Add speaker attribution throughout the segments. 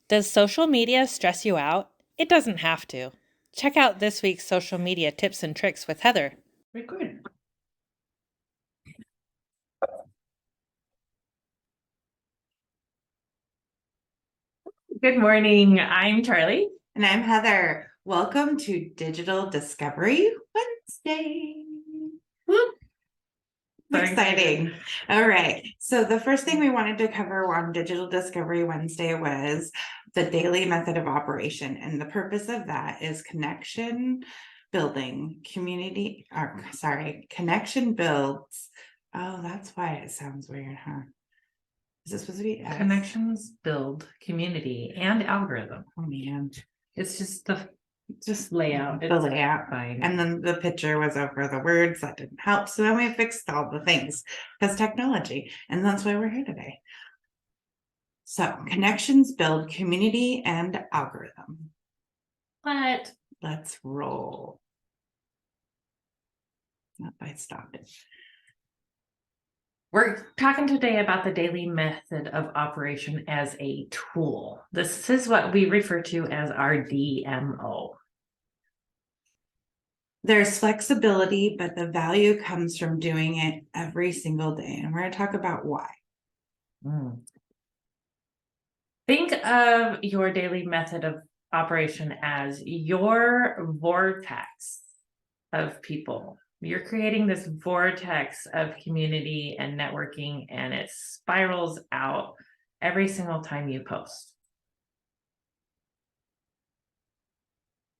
Speaker 1: Does social media stress you out? It doesn't have to. Check out this week's social media tips and tricks with Heather.
Speaker 2: Record. Good morning. I'm Charlie.
Speaker 3: And I'm Heather. Welcome to Digital Discovery Wednesday.
Speaker 2: Whoop.
Speaker 3: Exciting. All right. So the first thing we wanted to cover on Digital Discovery Wednesday was the daily method of operation. And the purpose of that is connection building, connection builds. Oh, that's why it sounds weird, huh? Is it supposed to be S?
Speaker 2: Connections build community and algorithm.
Speaker 3: Oh man.
Speaker 2: It's just the layout.
Speaker 3: The layout.
Speaker 2: Fine.
Speaker 3: And then the picture was over the words. That didn't help. So then we fixed all the things because technology. And that's why we're here today. So connections build community and algorithm.
Speaker 2: But
Speaker 3: Let's roll. I stopped it.
Speaker 2: we're talking today about the daily method of operation as a tool. This is what we refer to as our DMO.
Speaker 3: There's flexibility, but the value comes from doing it every single day. And we're going to talk about why.
Speaker 2: Think of your daily method of operation as your vortex of people. You're creating this vortex of community and networking, and it spirals out every single time you post.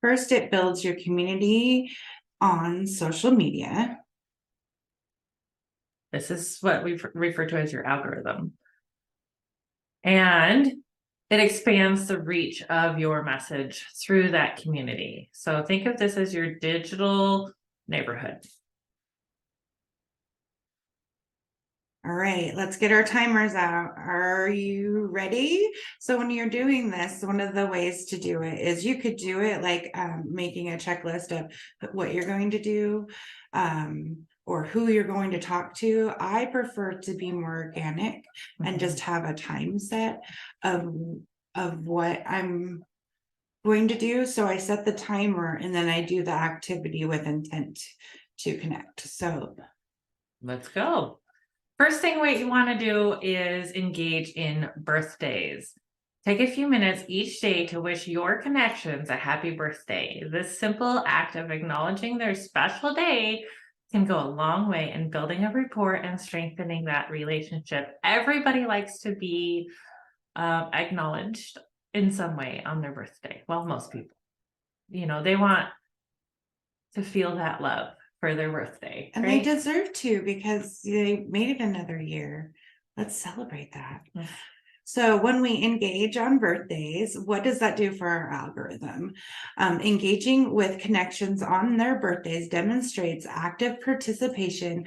Speaker 3: First, it builds your community on social media.
Speaker 2: This is what we refer to as your algorithm. And it expands the reach of your message through that community. So think of this as your digital neighborhood.
Speaker 3: All right, let's get our timers out. Are you ready? So when you're doing this, one of the ways to do it is you could do it like making a checklist of what you're going to do or who you're going to talk to. I prefer to be more organic and just have a time set of what I'm going to do. So I set the timer and then I do the activity with intent to connect. So
Speaker 2: let's go. First thing what you want to do is engage in birthdays. Take a few minutes each day to wish your connections a happy birthday. This simple act of acknowledging their special day can go a long way in building a rapport and strengthening that relationship. Everybody likes to be acknowledged in some way on their birthday. Well, most people, they want to feel that love for their birthday.
Speaker 3: And
Speaker 2: right?
Speaker 3: they deserve to because they made it another year. Let's celebrate that.
Speaker 2: Yes.
Speaker 3: So when we engage on birthdays, what does that do for our algorithm? Engaging with connections on their birthdays demonstrates active participation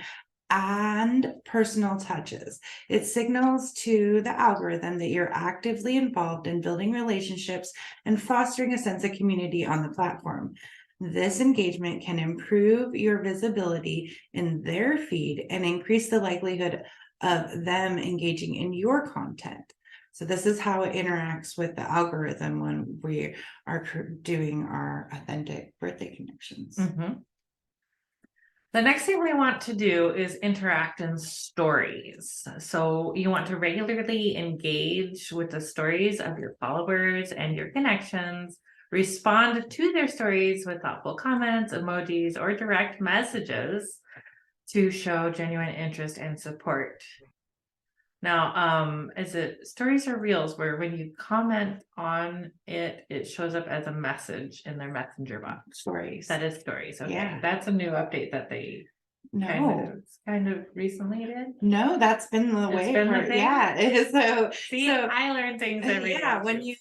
Speaker 3: and personal touches. It signals to the algorithm that you're actively involved in building relationships and fostering a sense of community on the platform. This engagement can improve your visibility in their feed and increase the likelihood of them engaging in your content. So this is how it interacts with the algorithm when we are doing our authentic birthday connections.
Speaker 2: Mm-hmm. The next thing we want to do is interact in stories. So you want to regularly engage with the stories of your followers and your connections. Respond to their stories with thoughtful comments, emojis, or direct messages to show genuine interest and support. Now, is it stories or reels where when you comment on it, it shows up as a message in their messenger box?
Speaker 3: Stories.
Speaker 2: That is stories. Okay.
Speaker 3: Yeah.
Speaker 2: That's a new update that they kind of recently did.
Speaker 3: No, that's been the way for yeah. So
Speaker 2: I learn things every day.
Speaker 3: Yeah, when you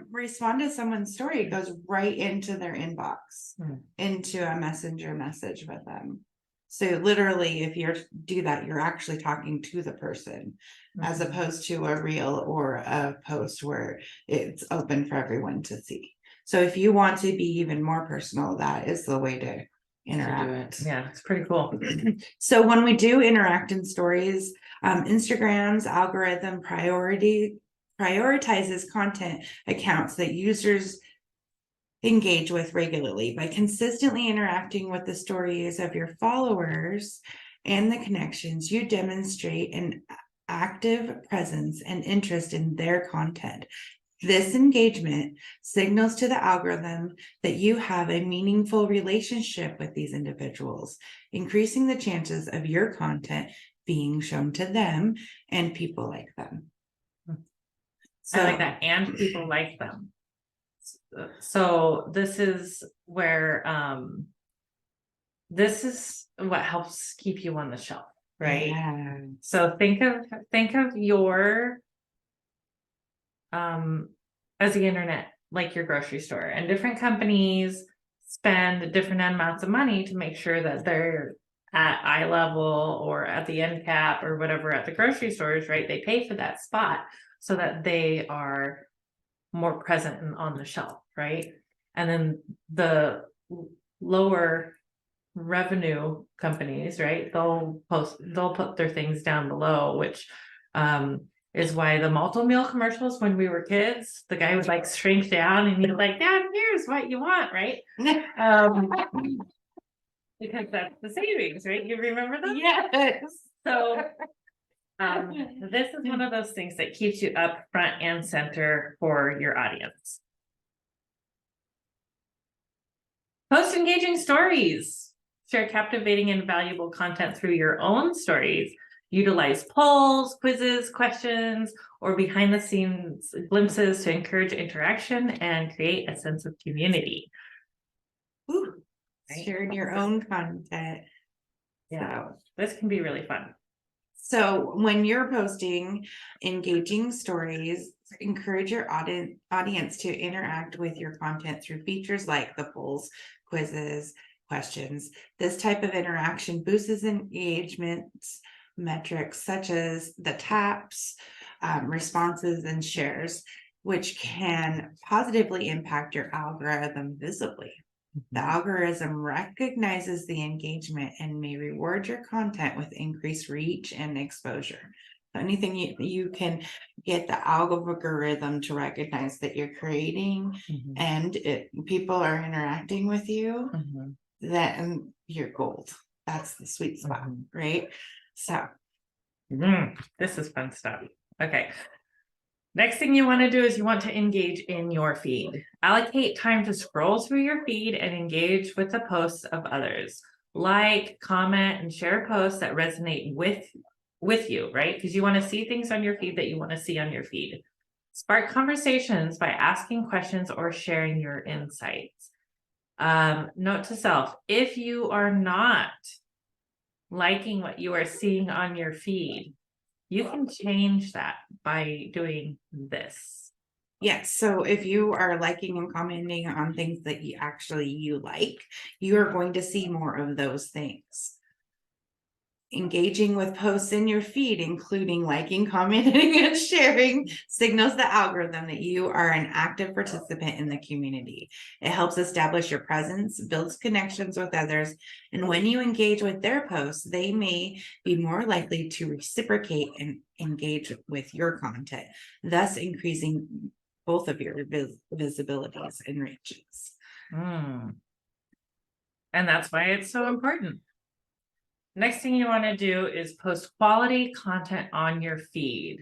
Speaker 3: respond to someone's story, it goes right into their inbox, into a messenger message with them. So literally, if you do that, you're actually talking to the person, as opposed to a reel or a post where it's open for everyone to see. So if you want to be even more personal, that is the way to interact.
Speaker 2: Yeah, it's pretty cool.
Speaker 3: So when we do interact in stories, Instagram's algorithm prioritizes prioritizes content accounts that users engage with regularly. By consistently interacting with the stories of your followers and the connections, you demonstrate an active presence and interest in their content. This engagement signals to the algorithm that you have a meaningful relationship with these individuals, increasing the chances of your content being shown to them and people like them.
Speaker 2: I like that, and people like them. So this is where this is what helps keep you on the shelf, right?
Speaker 3: Yeah.
Speaker 2: So think of your as the internet, like your grocery store, and different companies spend different amounts of money to make sure that they're at eye level or at the end cap or whatever at the grocery stores, right? They pay for that spot so that they are more present and on the shelf, right? And then the lower revenue companies, right? They'll put their things down below, which is why the multi-meal commercials when we were kids, the guy would like shrink down and he's like, "Dad, here's what you want," right? Because that's the savings, right? You remember that?
Speaker 3: Yes.
Speaker 2: So this is one of those things that keeps you up front and center for your audience. Post engaging stories. Share captivating and valuable content through your own stories. Utilize polls, quizzes, questions, or behind the scenes glimpses to encourage interaction and create a sense of community.
Speaker 3: Ooh, sharing your own content.
Speaker 2: Yeah, this can be really fun.
Speaker 3: So when you're posting engaging stories, encourage your audience to interact with your content through features like the polls, quizzes, questions. This type of interaction boosts engagement metrics such as the taps, responses, and shares, which can positively impact your algorithm visibly. The algorithm recognizes the engagement and may reward your content with increased reach and exposure. So anything you can get the algorithm to recognize that you're creating and people are interacting with you, then you're gold. That's the sweet spot, right? So
Speaker 2: this is fun stuff. Okay. Next thing you want to do is you want to engage in your feed. Allocate time to scroll through your feed and engage with the posts of others. Like, comment, and share posts that resonate with you, right? Because you want to see things on your feed that you want to see on your feed. Spark conversations by asking questions or sharing your insights. Note to self, if you are not liking what you are seeing on your feed, you can change that by doing this.
Speaker 3: yes, so if you are liking and commenting on things that you like, you are going to see more of those things. Engaging with posts in your feed, including liking, commenting, and sharing, signals the algorithm that you are an active participant in the community. It helps establish your presence, builds connections with others, and when you engage with their posts, they may be more likely to reciprocate and engage with your content, thus increasing both of your visibilities and reaches.
Speaker 2: And that's why it's so important. Next thing you want to do is post quality content on your feed.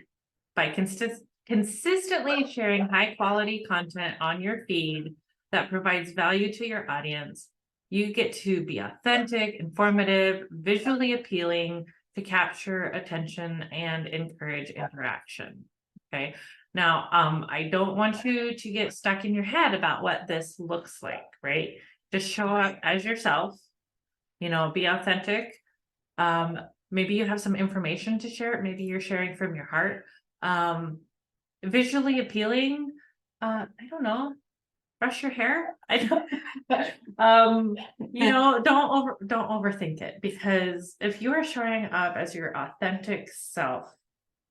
Speaker 2: By consistently sharing high quality content on your feed that provides value to your audience, you get to be authentic, informative, visually appealing to capture attention and encourage interaction. Okay. Now, I don't want you to get stuck in your head about what this looks like, right? Just show up as yourself, be authentic. Maybe you have some information to share. Maybe you're sharing from your heart. Visually appealing. I don't know. Brush your hair. I don't. Don't overthink it, because if you are showing up as your authentic self,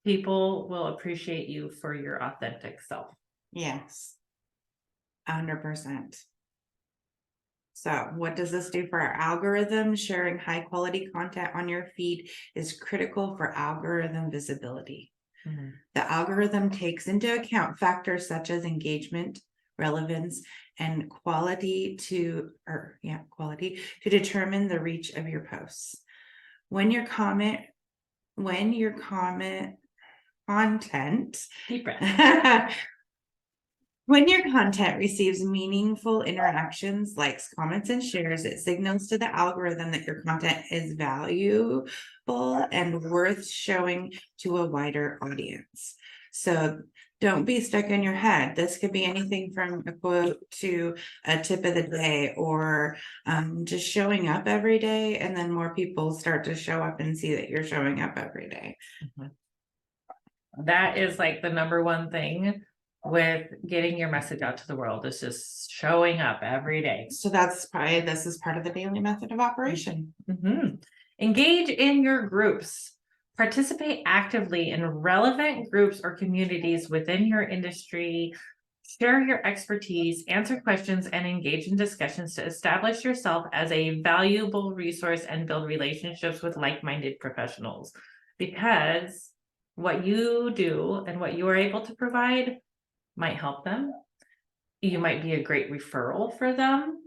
Speaker 2: people will appreciate you for your authentic self.
Speaker 3: Yes, 100%. So what does this do for our algorithm? Sharing high quality content on your feed is critical for algorithm visibility.
Speaker 2: Mhm.
Speaker 3: The algorithm takes into account factors such as engagement, relevance, and quality to determine the reach of your posts. When your content
Speaker 2: Deep breath.
Speaker 3: when your content receives meaningful interactions, likes, comments, and shares, it signals to the algorithm that your content is valuable and worth showing to a wider audience. So don't be stuck in your head. This could be anything from a quote to a tip of the day, or just showing up every day, and then more people start to show up and see that you're showing up every day.
Speaker 2: That is like the number one thing with getting your message out to the world, is just showing up every day.
Speaker 3: So this is part of the daily method of operation.
Speaker 2: Engage in your groups. Participate actively in relevant groups or communities within your industry. Share your expertise, answer questions, and engage in discussions to establish yourself as a valuable resource and build relationships with like-minded professionals. Because what you do and what you are able to provide might help them. You might be a great referral for them,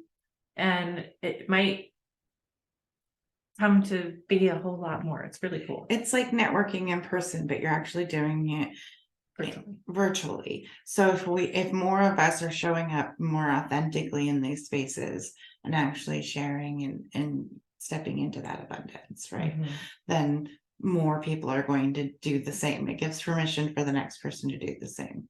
Speaker 2: and it might come to be a whole lot more. It's really cool.
Speaker 3: It's like networking in person, but you're actually doing it virtually. So if more of us are showing up more authentically in these spaces and actually sharing and stepping into that abundance, right? Then more people are going to do the same. It gives permission for the next person to do the same.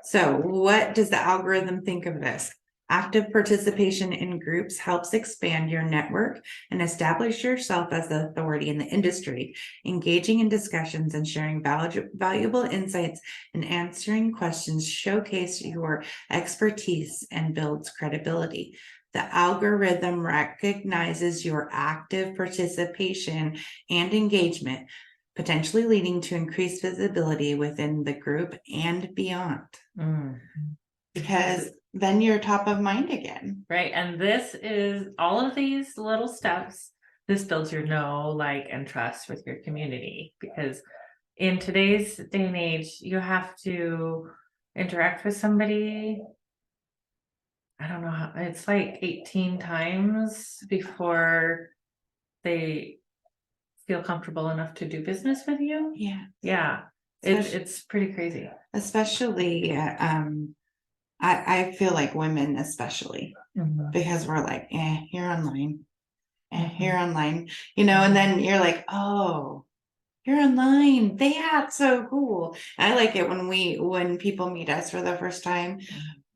Speaker 3: So what does the algorithm think of this? Active participation in groups helps expand your network and establish yourself as the authority in the industry. Engaging in discussions and sharing valuable insights and answering questions showcase your expertise and builds credibility. The algorithm recognizes your active participation and engagement, potentially leading to increased visibility within the group and beyond. Because then you're top of mind again.
Speaker 2: Right. And this is all of these little steps. This builds your know, like, and trust with your community, because in today's day and age, you have to interact with somebody. I don't know how, it's like 18 times before they feel comfortable enough to do business with you. Yeah. It's pretty crazy.
Speaker 3: Especially, I feel like women, especially, because we're like, you're online, you're online, and then you're like, oh, you're online. That's so cool. I like it when people meet us for the first time,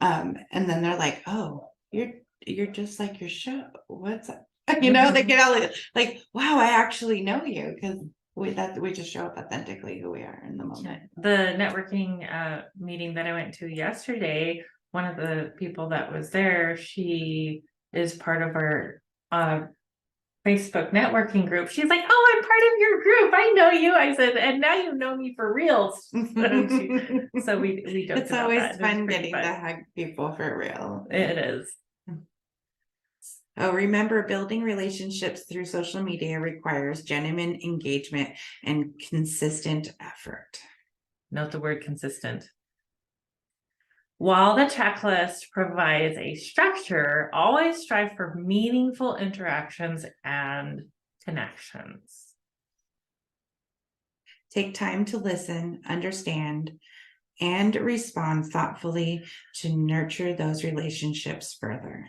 Speaker 3: and then they're like, oh, you're just like your show. What's up? They get all like, wow, I actually know you, because we just show up authentically who we are in the moment.
Speaker 2: The networking meeting that I went to yesterday, one of the people that was there, she is part of our Facebook networking group. She's like, oh, I'm part of your group. I know you. I said, and now you know me for real. So we joked
Speaker 3: It's
Speaker 2: about
Speaker 3: always
Speaker 2: that.
Speaker 3: fun getting to hug people for real.
Speaker 2: It is.
Speaker 3: Oh, remember, building relationships through social media requires genuine engagement and consistent effort.
Speaker 2: Note the word consistent. While the checklist provides a structure, always strive for meaningful interactions and connections.
Speaker 3: Take time to listen, understand, and respond thoughtfully to nurture those relationships further.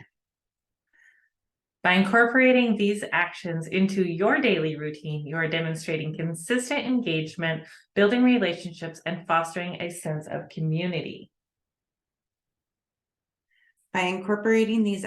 Speaker 2: By incorporating these actions into your daily routine, you are demonstrating consistent engagement, building relationships, and fostering a sense of community.
Speaker 3: By incorporating these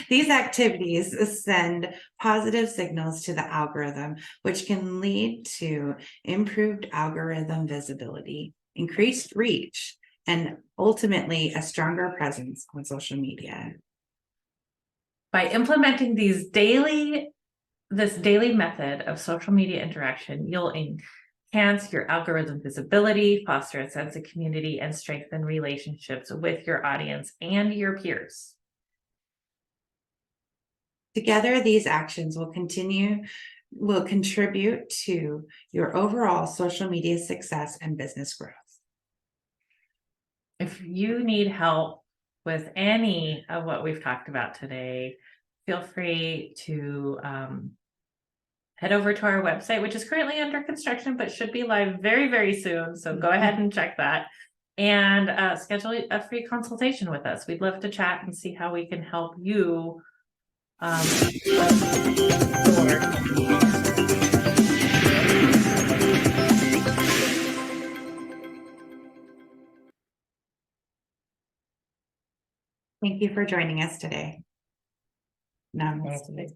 Speaker 3: these activities send positive signals to the algorithm, which can lead to improved algorithm visibility, increased reach, and ultimately a stronger presence on social media.
Speaker 2: By implementing this daily method of social media interaction, you'll enhance your algorithm visibility, foster a sense of community, and strengthen relationships with your audience and your peers.
Speaker 3: Together, these actions will continue will contribute to your overall social media success and business growth.
Speaker 2: If you need help with any of what we've talked about today, feel free to head over to our website, which is currently under construction, but should be live very, very soon. So go ahead and check that and schedule a free consultation with us. We'd love to chat and see how we can help you.
Speaker 3: Thank you for joining us today. Namaste.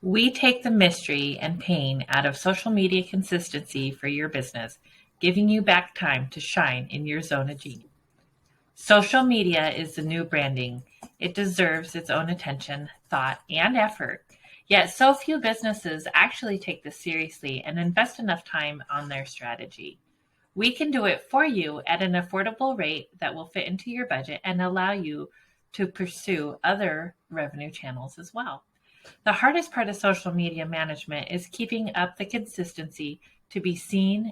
Speaker 2: We take the mystery and pain out of social media consistency for your business, giving you back time to shine in your zone of genius. Social media is the new branding. It deserves its own attention, thought, and effort. Yet so few businesses actually take this seriously and invest enough time on their strategy. We can do it for you at an affordable rate that will fit into your budget and allow you to pursue other revenue channels as well. The hardest part of social media management is keeping up the consistency to be seen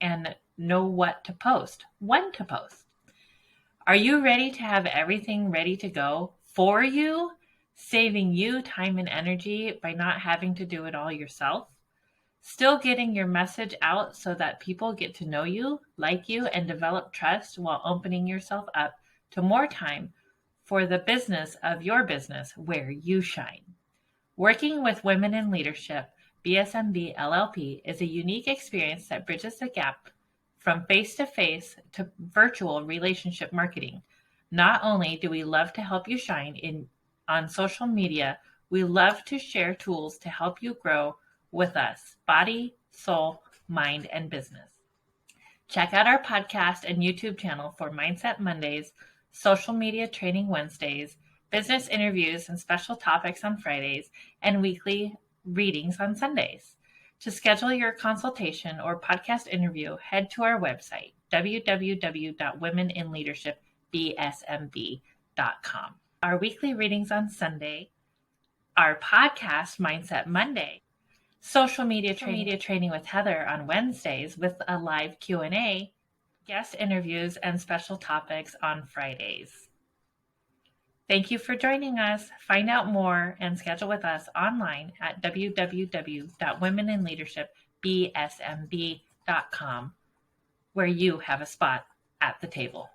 Speaker 2: and know what to post, when to post. Are you ready to have everything ready to go for you, saving you time and energy by not having to do it all yourself? Still getting your message out so that people get to know you, like you, and develop trust while opening yourself up to more time for the business of your business where you shine. Working with Women in Leadership, BSMB LLP, is a unique experience that bridges the gap from face-to-face to virtual relationship marketing. Not only do we love to help you shine on social media, we love to share tools to help you grow with us, body, soul, mind, and business. Check out our podcast and YouTube channel for Mindset Mondays, Social Media Training Wednesdays, business interviews and special topics on Fridays, and weekly readings on Sundays. To schedule your consultation or podcast interview, head to our website, www.womeninleadershipbsmb.com. Our weekly readings on Sunday, our podcast, Mindset Monday, social media training with Heather on Wednesdays with a live Q&A, guest interviews, and special topics on Fridays. Thank you for joining us. Find out more and schedule with us online at www.womeninleadershipbsmb.com, where you have a spot at the table.